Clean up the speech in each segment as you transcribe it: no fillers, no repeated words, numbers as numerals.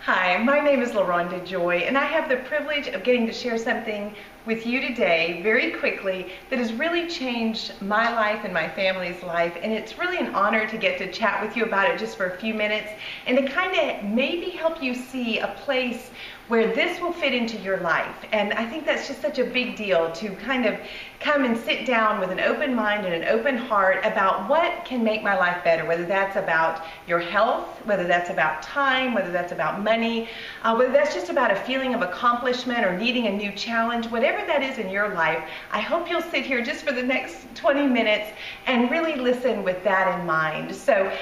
Hi, my name is LaRonda Joy, and I have the privilege of getting to share something with you today very quickly that has really changed my life and my family's life, and it's really an honor to get to chat with you about it just for a few minutes and to kind of maybe help you see a place where this will fit into your life. And I think that's just such a big deal, to kind of come and sit down with an open mind and an open heart about what can make my life better, whether that's about your health, whether that's about time, whether that's about money, whether that's just about a feeling of accomplishment or needing a new challenge, whatever that is in your life. I hope you'll sit here just for the next 20 minutes and really listen with that in mind. So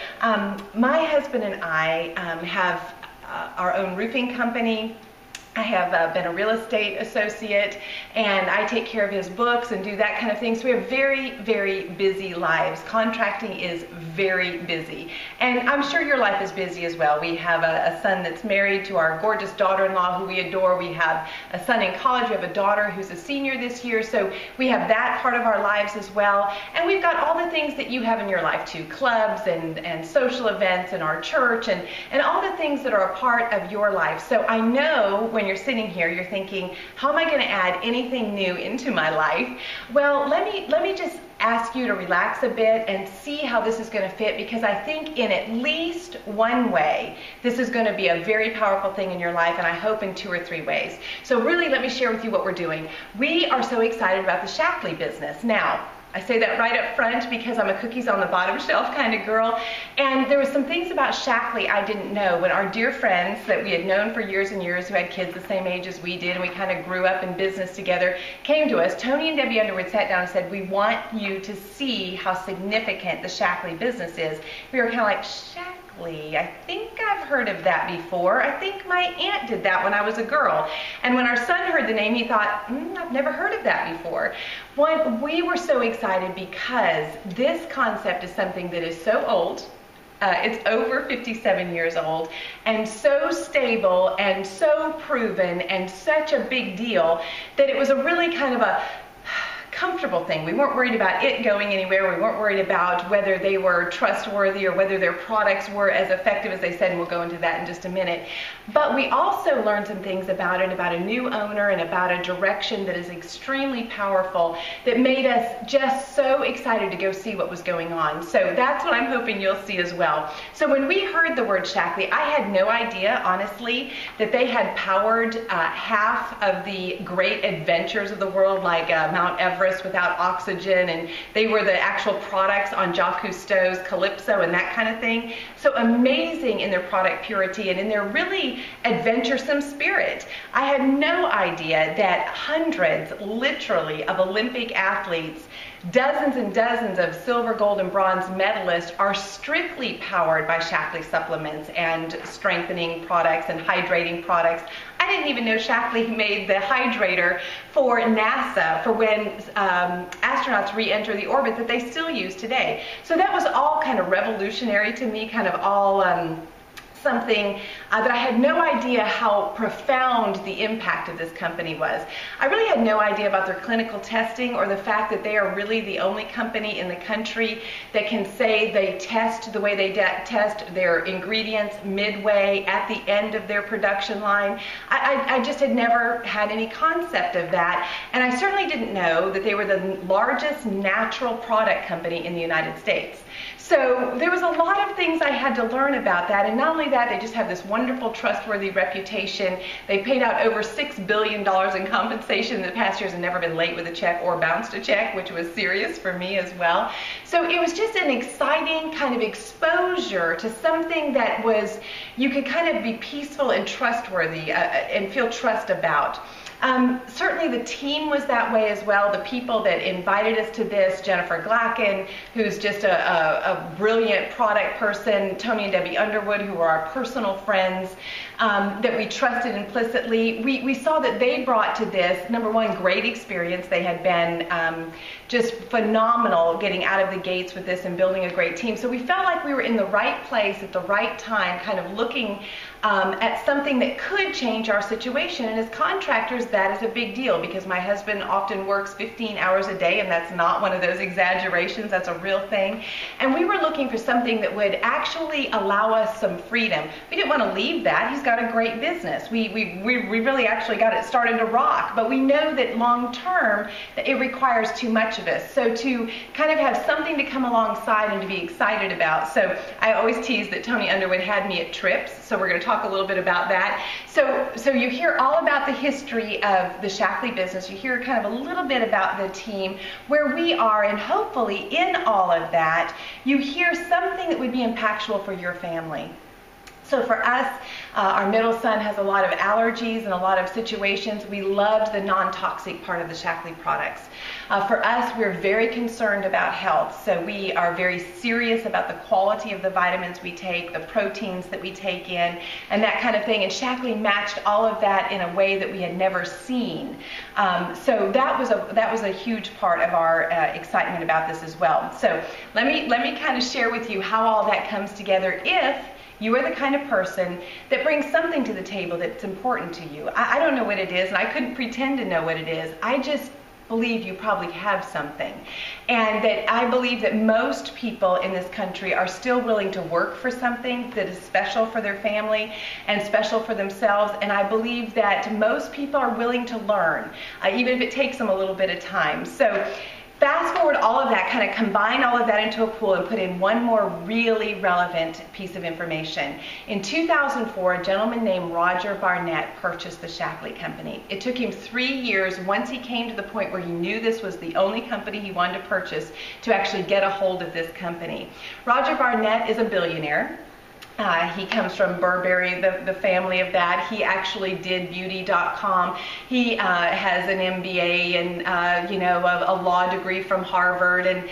my husband and I have our own roofing company. I have been a real estate associate, and I take care of his books and do that kind of thing. So we have very, very busy lives. Contracting is very busy. And I'm sure your life is busy as well. We have a son that's married to our gorgeous daughter-in-law who we adore. We have a son in college. We have a daughter who's a senior this year. So we have that part of our lives as well. And we've got all the things that you have in your life too. Clubs and social events and our church and all the things that are a part of your life. So I know when you're sitting here, you're thinking, how am I going to add anything new into my life? Well, let me just ask you to relax a bit and see how this is going to fit, because I think in at least one way, this is going to be a very powerful thing in your life, and I hope in 2 or 3 ways. So really, let me share with you what we're doing. We are so excited about the Shaklee business. Now, I say that right up front because I'm a cookies on the bottom shelf kind of girl. And there were some things about Shaklee I didn't know. When our dear friends that we had known for years and years, who had kids the same age as we did, and we kind of grew up in business together, came to us. Tony and Debbie Underwood sat down and said, we want you to see how significant the Shaklee business is. We were kind of like, Shaklee? I think I've heard of that before. I think my aunt did that when I was a girl. And when our son heard the name, he thought, I've never heard of that before. We were so excited because this concept is something that is so old. It's over 57 years old and so stable and so proven and such a big deal that it was a really kind of a comfortable thing. We weren't worried about it going anywhere. We weren't worried about whether they were trustworthy or whether their products were as effective as they said, and we'll go into that in just a minute. But we also learned some things about it, about a new owner and about a direction that is extremely powerful that made us just so excited to go see what was going on. So that's what I'm hoping you'll see as well. So when we heard the word Shaklee, I had no idea, honestly, that they had powered half of the great adventures of the world, like Mount Everest without oxygen, and they were the actual products on Jacques Cousteau's Calypso and that kind of thing. So amazing in their product purity and in their really adventuresome spirit. I had no idea that hundreds, literally, of Olympic athletes, dozens and dozens of silver, gold, and bronze medalists are strictly powered by Shaklee supplements and strengthening products and hydrating products. I didn't even know Shaklee made the hydrator for NASA for when astronauts re-enter the orbit that they still use today. So that was all kind of revolutionary to me, kind of all something that I had no idea how profound the impact of this company was. I really had no idea about their clinical testing or the fact that they are really the only company in the country that can say they test the way they test their ingredients midway at the end of their production line. I just had never had any concept of that, and I certainly didn't know that they were the largest natural product company in the United States. So there was a lot of things I had to learn about that, and not only that, they just have this wonderful, trustworthy reputation. They paid out over $6 billion in compensation in the past years and never been late with a check or bounced a check, which was serious for me as well. So it was just an exciting kind of exposure to something that was, you could kind of be peaceful and trustworthy and feel trust about. Certainly the team was that way as well. The people that invited us to this, Jennifer Glacken, who's just a brilliant product person, Tony and Debbie Underwood, who are our personal friends, that we trusted implicitly. We saw that they brought to this, number one, great experience. They had been just phenomenal getting out of the gates with this and building a great team. So we felt like we were in the right place at the right time, kind of looking at something that could change our situation. And as contractors, that is a big deal because my husband often works 15 hours a day, and that's not one of those exaggerations. That's a real thing. And we were looking for something that would actually allow us some freedom. We didn't want to leave that. He's got a great business. We really actually got it started to rock, but we know that long term that it requires too much of us. So to kind of have something to come alongside and to be excited about. So I always tease that Tony Underwood had me at Trips, so we're going to talk a little bit about that. So you hear all about the history of the Shaklee business. You hear kind of a little bit about the team, where we are, and hopefully in all of that, you hear something that would be impactful for your family. So for us, our middle son has a lot of allergies and a lot of situations. We loved the non-toxic part of the Shaklee products. For us, we're very concerned about health. So we are very serious about the quality of the vitamins we take, the proteins that we take in, and that kind of thing. And Shaklee matched all of that in a way that we had never seen. So that was a huge part of our excitement about this as well. So let me kind of share with you how all that comes together if you are the kind of person that brings something to the table that's important to you. I don't know what it is, and I couldn't pretend to know what it is. I just believe you probably have something. And that I believe that most people in this country are still willing to work for something that is special for their family and special for themselves. And I believe that most people are willing to learn, even if it takes them a little bit of time. So fast forward all of that, kind of combine all of that into a pool and put in one more really relevant piece of information. In 2004, a gentleman named Roger Barnett purchased the Shaklee Company. It took him 3 years, once he came to the point where he knew this was the only company he wanted to purchase, to actually get a hold of this company. Roger Barnett is a billionaire. He comes from Burberry, the family of that. He actually did Beauty.com. He has an MBA and a law degree from Harvard and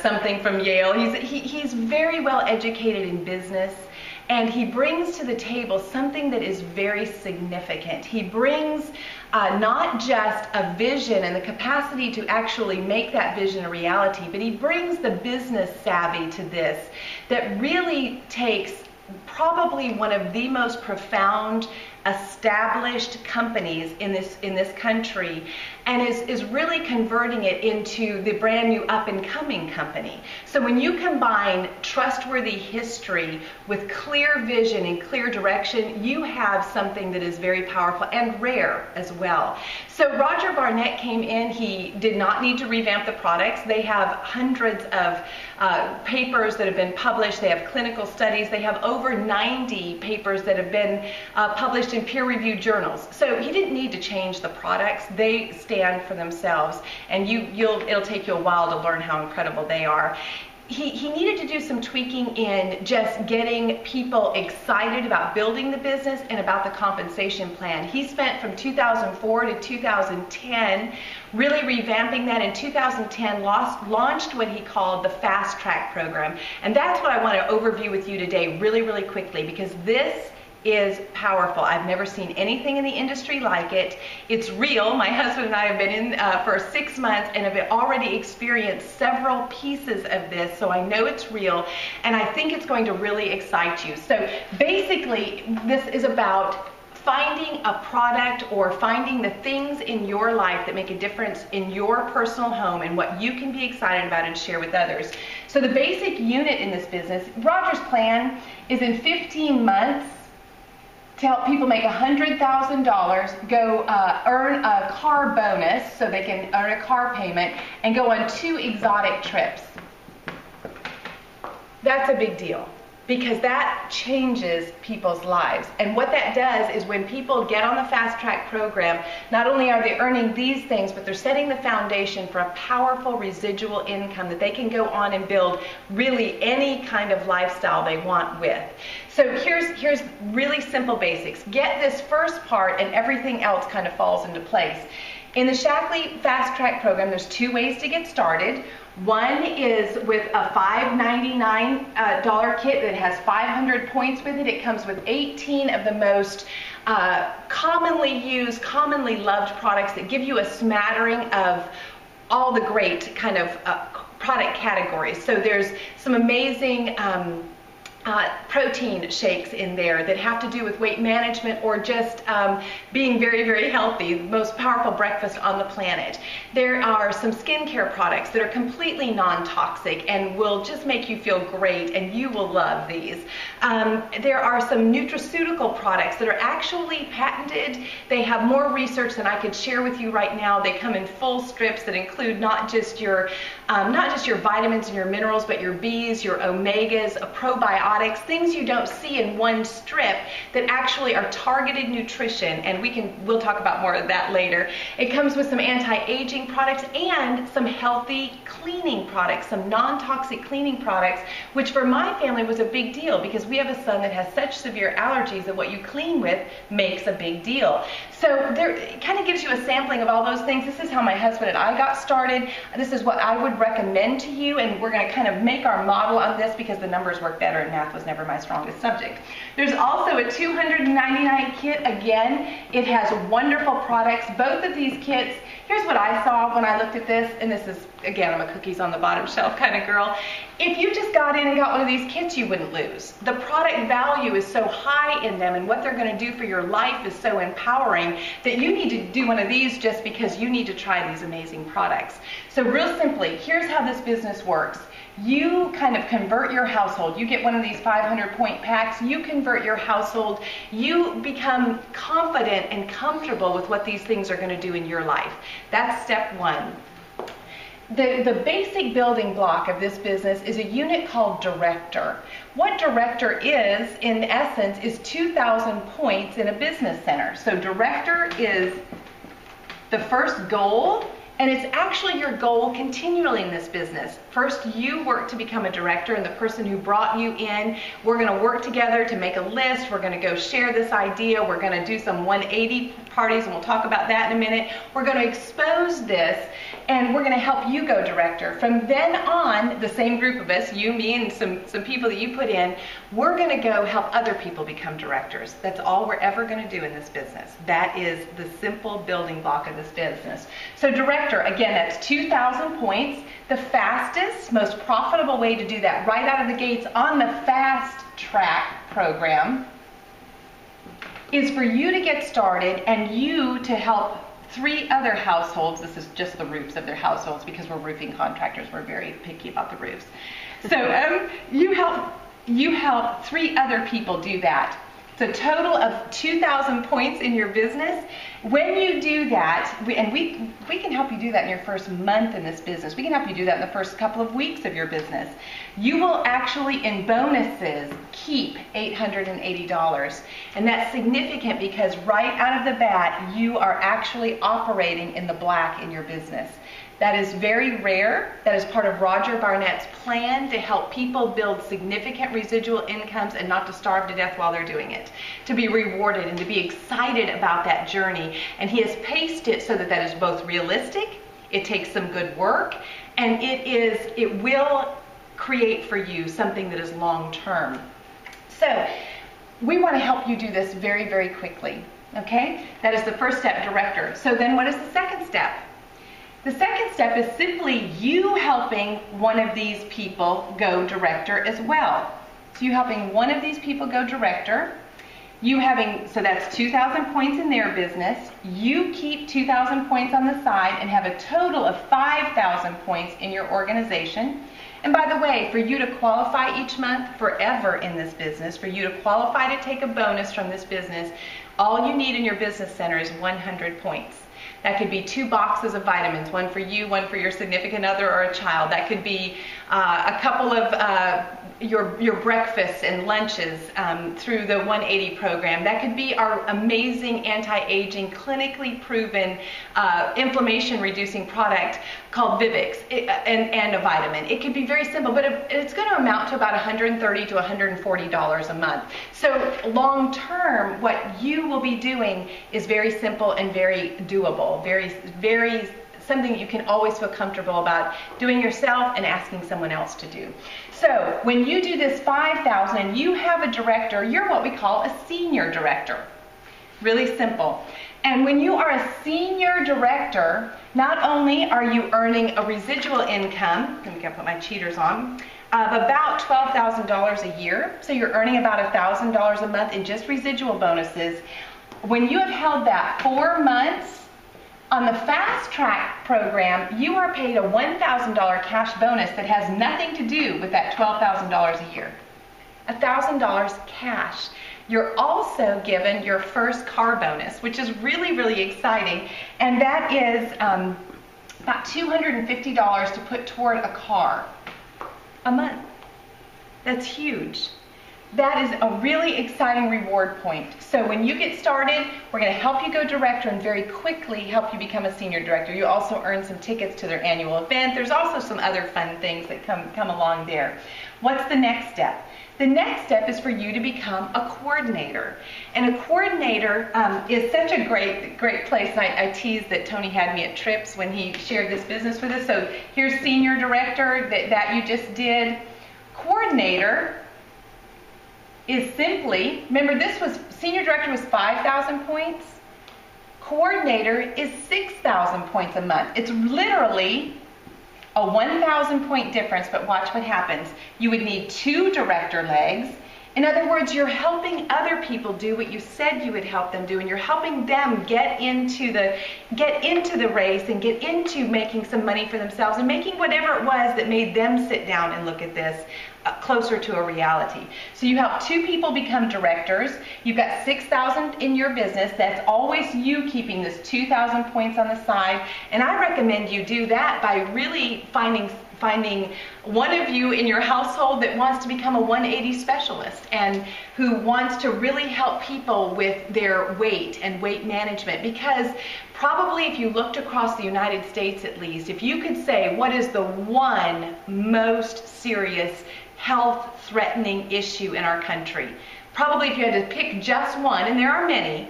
something from Yale. He's very well educated in business, and he brings to the table something that is very significant. He brings not just a vision and the capacity to actually make that vision a reality, but he brings the business savvy to this that really takes probably one of the most profound established companies in this country and is really converting it into the brand new up-and-coming company. So when you combine trustworthy history with clear vision and clear direction, you have something that is very powerful and rare as well. So Roger Barnett came in. He did not need to revamp the products. They have hundreds of papers that have been published. They have clinical studies. They have over 90 papers that have been published in peer-reviewed journals. So he didn't need to change the products. They stand for themselves, and it'll take you a while to learn how incredible they are. He needed to do some tweaking in just getting people excited about building the business and about the compensation plan. He spent from 2004 to 2010 really revamping that. In 2010 launched what he called the Fast Track program. And that's what I want to overview with you today really, really quickly, because this is powerful. I've never seen anything in the industry like it. It's real. My husband and I have been in for 6 months and have already experienced several pieces of this, so I know it's real, and I think it's going to really excite you. So basically, this is about finding a product or finding the things in your life that make a difference in your personal home and what you can be excited about and share with others. So the basic unit in this business, Roger's plan is in 15 months to help people make $100,000, go earn a car bonus so they can earn a car payment, and go on 2 exotic trips. That's a big deal, because that changes people's lives. And what that does is when people get on the Fast Track program, not only are they earning these things, but they're setting the foundation for a powerful residual income that they can go on and build really any kind of lifestyle they want with. So here's really simple basics. Get this first part and everything else kind of falls into place. In the Shaklee Fast Track program, there's 2 ways to get started. One is with a $599 kit that has 500 points with it. It comes with 18 of the most commonly used, commonly loved products that give you a smattering of all the great kind of product categories. So there's some amazing protein shakes in there that have to do with weight management or just being very, very healthy, the most powerful breakfast on the planet. There are some skincare products that are completely non-toxic and will just make you feel great, and you will love these. There are some nutraceutical products that are actually patented. They have more research than I could share with you right now. They come in full strips that include not just your vitamins and your minerals, but your Bs, your omegas, probiotics, things you don't see in one strip that actually are targeted nutrition, and we'll talk about more of that later. It comes with some anti-aging products and some healthy cleaning products, some non-toxic cleaning products, which for my family was a big deal because we have a son that has such severe allergies that what you clean with makes a big deal. So it kind of gives you a sampling of all those things. This is how my husband and I got started. This is what I would recommend to you, and we're going to kind of make our model on this because the numbers work better and math was never my strongest subject. There's also a $299 kit. Again, it has wonderful products. Both of these kits, here's what I saw when I looked at this, and this is, again, I'm a cookies on the bottom shelf kind of girl. If you just got in and got one of these kits, you wouldn't lose. The product value is so high in them, and what they're going to do for your life is so empowering that you need to do one of these just because you need to try these amazing products. So real simply, here's how this business works. You kind of convert your household. You get one of these 500-point packs. You convert your household. You become confident and comfortable with what these things are going to do in your life. That's step one. The basic building block of this business is a unit called Director. What Director is, in essence, is 2,000 points in a business center. So Director is the first goal, and it's actually your goal continually in this business. First, you work to become a director, and the person who brought you in, we're going to work together to make a list. We're going to go share this idea. We're going to do some 180 parties, and we'll talk about that in a minute. We're going to expose this, and we're going to help you go director. From then on, the same group of us, you, me, and some people that you put in, we're going to go help other people become directors. That's all we're ever going to do in this business. That is the simple building block of this business. So director, again, that's 2,000 points. The fastest, most profitable way to do that right out of the gates on the Fast Track program is for you to get started and you to help 3 other households. This is just the roofs of their households because we're roofing contractors. We're very picky about the roofs. So you help 3 other people do that. It's a total of 2,000 points in your business. When you do that, we can help you do that in your first month in this business. We can help you do that in the first couple of weeks of your business. You will actually, in bonuses, keep $880. And that's significant because right out of the bat, you are actually operating in the black in your business. That is very rare. That is part of Roger Barnett's plan to help people build significant residual incomes and not to starve to death while they're doing it. To be rewarded and to be excited about that journey. And he has paced it so that that is both realistic, it takes some good work, and it will create for you something that is long term. So we want to help you do this very, very quickly. Okay? That is the first step, director. So then what is the second step? The second step is simply you helping one of these people go director as well. So you helping one of these people go director, so that's 2,000 points in their business. You keep 2,000 points on the side and have a total of 5,000 points in your organization. And by the way, for you to qualify each month forever in this business, for you to qualify to take a bonus from this business, all you need in your business center is 100 points. That could be 2 boxes of vitamins, one for you, one for your significant other or a child. That could be a couple of your breakfasts and lunches through the 180 program. That could be our amazing anti-aging, clinically proven inflammation-reducing product called Vivix and a vitamin. It could be very simple, but it's going to amount to about $130 to $140 a month. So long term, what you will be doing is very simple and very doable, very something that you can always feel comfortable about doing yourself and asking someone else to do. So when you do this 5,000 and you have a director, you're what we call a senior director. Really simple. And when you are a senior director, not only are you earning a residual income, let me put my cheaters on, of about $12,000 a year. So you're earning about $1,000 a month in just residual bonuses. When you have held that 4 months, on the Fast Track program, you are paid a $1,000 cash bonus that has nothing to do with that $12,000 a year. $1,000 cash. You're also given your first car bonus, which is really, really exciting. And that is about $250 to put toward a car a month. That's huge. That is a really exciting reward point. So when you get started, we're going to help you go director and very quickly help you become a senior director. You also earn some tickets to their annual event. There's also some other fun things that come along there. What's the next step? The next step is for you to become a coordinator. And a coordinator is such a great place. And I teased that Tony had me at Trips when he shared this business with us. So here's senior director that you just did. Coordinator is simply, remember this was, senior director was 5,000 points. Coordinator is 6,000 points a month. It's literally a 1,000 point difference, but watch what happens. You would need 2 director legs. In other words, you're helping other people do what you said you would help them do, and you're helping them get into the race and get into making some money for themselves and making whatever it was that made them sit down and look at this closer to a reality. So you help 2 people become directors. You've got 6,000 in your business. That's always you keeping this 2,000 points on the side. And I recommend you do that by really finding one of you in your household that wants to become a 180 specialist and who wants to really help people with their weight and weight management. Because probably if you looked across the United States at least, if you could say what is the one most serious health threatening issue in our country, probably if you had to pick just one, and there are many,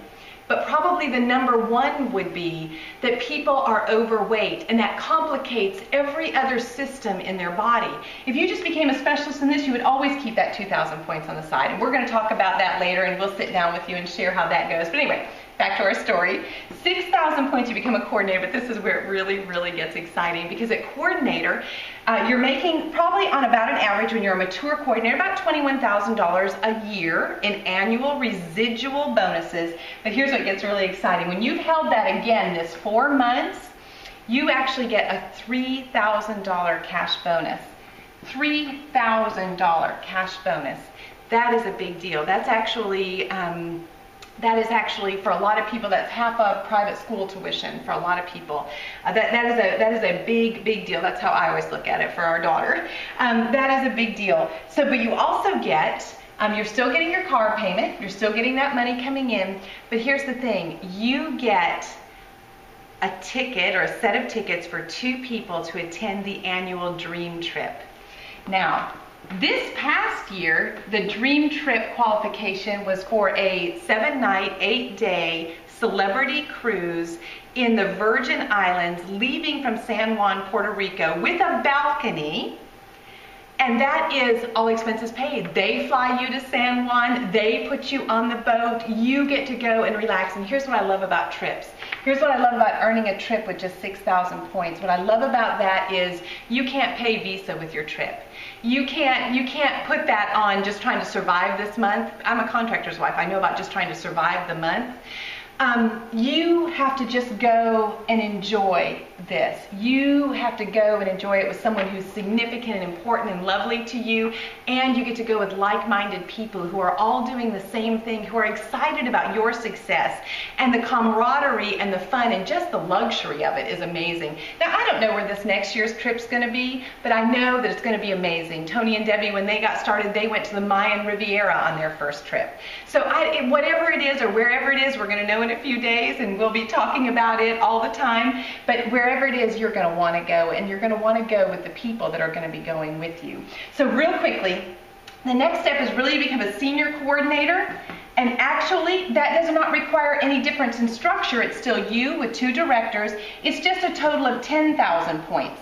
but probably the number one would be that people are overweight, and that complicates every other system in their body. If you just became a specialist in this, you would always keep that 2,000 points on the side. And we're going to talk about that later, and we'll sit down with you and share how that goes. But anyway, back to our story. 6,000 points, you become a coordinator, but this is where it really, really gets exciting, because at coordinator, you're making probably on about an average when you're a mature coordinator about $21,000 a year in annual residual bonuses. But here's what gets really exciting. When you've held that again this 4 months, you actually get a $3,000 cash bonus. $3,000 cash bonus. That is a big deal. That's actually for a lot of people, that's half of private school tuition for a lot of people. That is a big deal. That's how I always look at it for our daughter. That is a big deal. So, but you also get, you're still getting your car payment, you're still getting that money coming in, but here's the thing, you get a ticket or a set of tickets for 2 people to attend the annual Dream Trip. Now, this past year, the Dream Trip qualification was for a 7-night, 8-day celebrity cruise in the Virgin Islands, leaving from San Juan, Puerto Rico, with a balcony. And that is all expenses paid. They fly you to San Juan, they put you on the boat, you get to go and relax. And here's what I love about trips. Here's what I love about earning a trip with just 6,000 points. What I love about that is you can't pay Visa with your trip. You can't put that on just trying to survive this month. I'm a contractor's wife. I know about just trying to survive the month. You have to just go and enjoy this. You have to go and enjoy it with someone who's significant and important and lovely to you, and you get to go with like-minded people who are all doing the same thing, who are excited about your success, and the camaraderie and the fun and just the luxury of it is amazing. Now, I don't know where this next year's trip's going to be, but I know that it's going to be amazing. Tony and Debbie, when they got started, they went to the Mayan Riviera on their first trip. So whatever it is or wherever it is, we're going to know in a few days, and we'll be talking about it all the time. But wherever it is, you're going to want to go, and you're going to want to go with the people that are going to be going with you. So real quickly, the next step is really to become a senior coordinator. And actually, that does not require any difference in structure. It's still you with 2 directors. It's just a total of 10,000 points.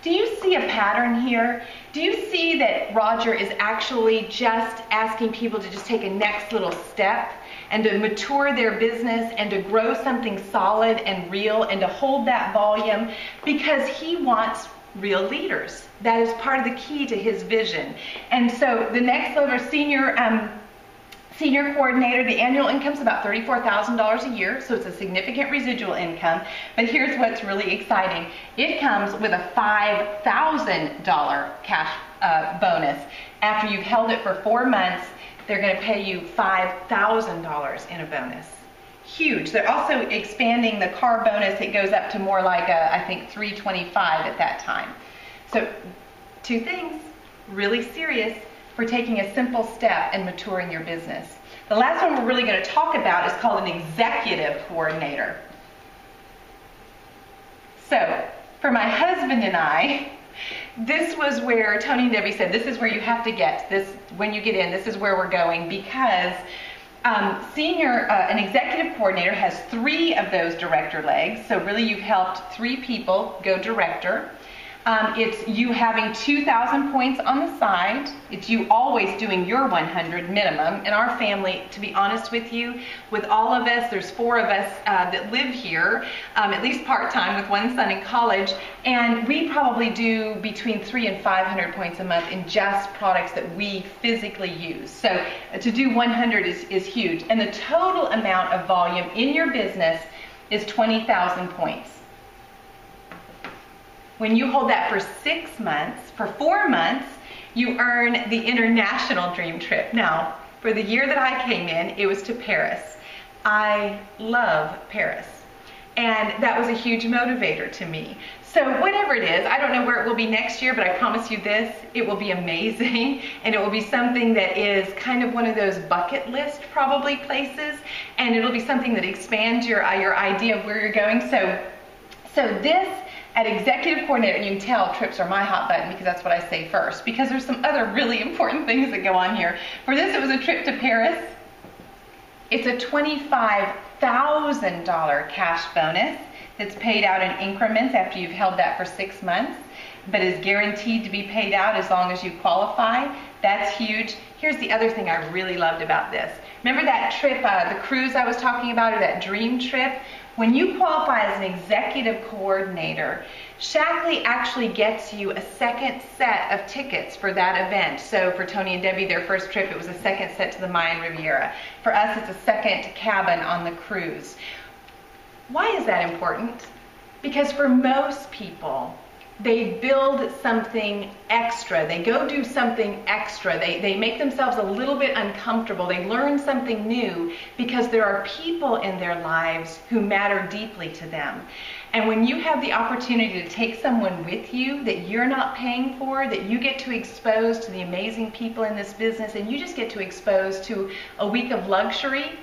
Do you see a pattern here? Do you see that Roger is actually just asking people to just take a next little step and to mature their business and to grow something solid and real and to hold that volume? Because he wants real leaders. That is part of the key to his vision. And so the next level, senior coordinator, the annual income is about $34,000 a year, so it's a significant residual income. But here's what's really exciting. It comes with a $5,000 cash bonus. After you've held it for 4 months, they're going to pay you $5,000 in a bonus. Huge. They're also expanding the car bonus. It goes up to more like I think $325 at that time. So 2 things, really serious for taking a simple step and maturing your business. The last one we're really going to talk about is called an executive coordinator. So for my husband and I, this was where Tony and Debbie said, this is where you have to get this, when you get in, this is where we're going, because an executive coordinator has 3 of those director legs. So really you've helped 3 people go director. It's you having 2,000 points on the side. It's you always doing your 100 minimum. In our family, to be honest with you, with all of us, there's 4 of us that live here, at least part-time with 1 son in college, and we probably do between 300 and 500 points a month in just products that we physically use. So to do 100 is huge. And the total amount of volume in your business is 20,000 points. When you hold that for 6 months, for 4 months, you earn the international dream trip. Now, for the year that I came in, it was to Paris. I love Paris. And that was a huge motivator to me. So whatever it is, I don't know where it will be next year, but I promise you this, it will be amazing. And it will be something that is kind of one of those bucket list probably places. And it'll be something that expands your idea of where you're going. So this, at executive coordinator, you can tell trips are my hot button because that's what I say first, because there's some other really important things that go on here. For this, it was a trip to Paris. It's a $25,000 cash bonus that's paid out in increments after you've held that for 6 months, but is guaranteed to be paid out as long as you qualify. That's huge. Here's the other thing I really loved about this. Remember that trip, the cruise I was talking about, or that dream trip? When you qualify as an executive coordinator, Shaklee actually gets you a second set of tickets for that event. So for Tony and Debbie, their first trip, it was a second set to the Mayan Riviera. For us, it's a second cabin on the cruise. Why is that important? Because for most people, they build something extra. They go do something extra. They make themselves a little bit uncomfortable. They learn something new because there are people in their lives who matter deeply to them. And when you have the opportunity to take someone with you that you're not paying for, that you get to expose to the amazing people in this business, and you just get to expose to a week of luxury,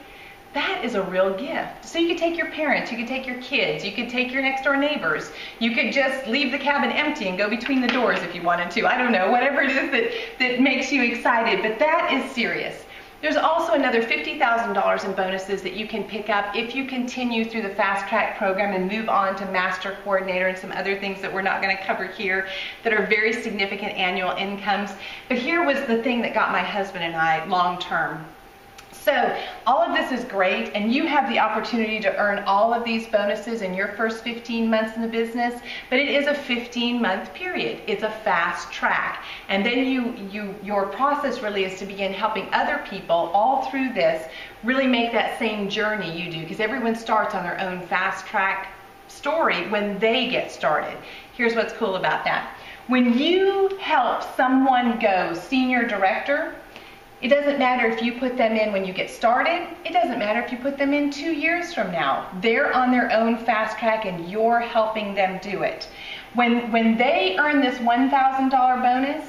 that is a real gift. So you could take your parents, you could take your kids, you could take your next door neighbors, you could just leave the cabin empty and go between the doors if you wanted to. I don't know, whatever it is that makes you excited, but that is serious. There's also another $50,000 in bonuses that you can pick up if you continue through the Fast Track program and move on to Master Coordinator and some other things that we're not going to cover here that are very significant annual incomes. But here was the thing that got my husband and I long term. So all of this is great, and you have the opportunity to earn all of these bonuses in your first 15 months in the business, but it is a 15-month period. It's a fast track. And then your process really is to begin helping other people all through this really make that same journey you do, because everyone starts on their own fast track story when they get started. Here's what's cool about that. When you help someone go senior director, it doesn't matter if you put them in when you get started. It doesn't matter if you put them in 2 years from now. They're on their own fast track and you're helping them do it. When they earn this $1,000 bonus,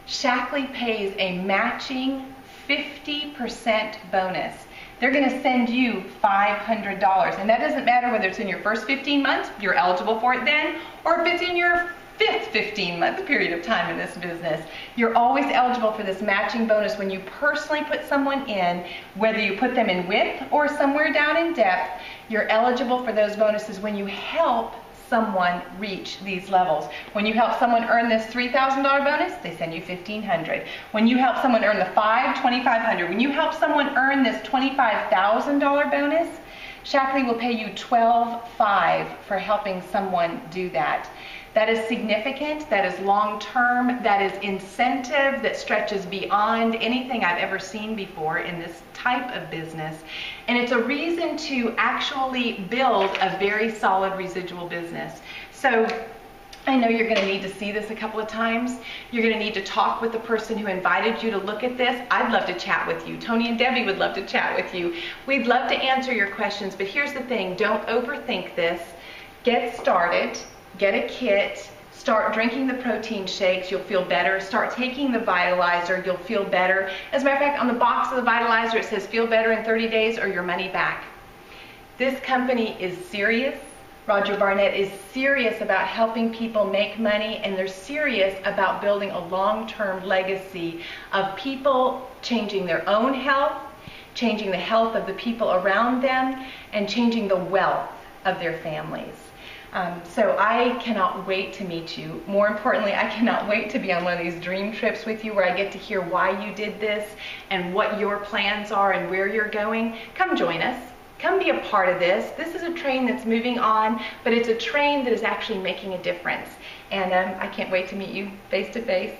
Shaklee pays a matching 50% bonus. They're going to send you $500. And that doesn't matter whether it's in your first 15 months, you're eligible for it then, or if it's in your 5th 15-month period of time in this business. You're always eligible for this matching bonus when you personally put someone in, whether you put them in width or somewhere down in depth. You're eligible for those bonuses when you help someone reach these levels. When you help someone earn this $3,000 bonus, they send you $1,500. When you help someone earn the $2,500. When you help someone earn this $25,000 bonus, Shaklee will pay you $12,500 for helping someone do that. That is significant, that is long-term, that is incentive that stretches beyond anything I've ever seen before in this type of business. And it's a reason to actually build a very solid residual business. So I know you're going to need to see this a couple of times. You're going to need to talk with the person who invited you to look at this. I'd love to chat with you. Tony and Debbie would love to chat with you. We'd love to answer your questions, but here's the thing. Don't overthink this. Get started. Get a kit. Start drinking the protein shakes. You'll feel better. Start taking the Vitalizer. You'll feel better. As a matter of fact, on the box of the Vitalizer, it says feel better in 30 days or your money back. This company is serious. Roger Barnett is serious about helping people make money, and they're serious about building a long-term legacy of people changing their own health, changing the health of the people around them, and changing the wealth of their families. So I cannot wait to meet you. More importantly, I cannot wait to be on one of these dream trips with you where I get to hear why you did this and what your plans are and where you're going. Come join us. Come be a part of this. This is a train that's moving on, but it's a train that is actually making a difference. And I can't wait to meet you face to face.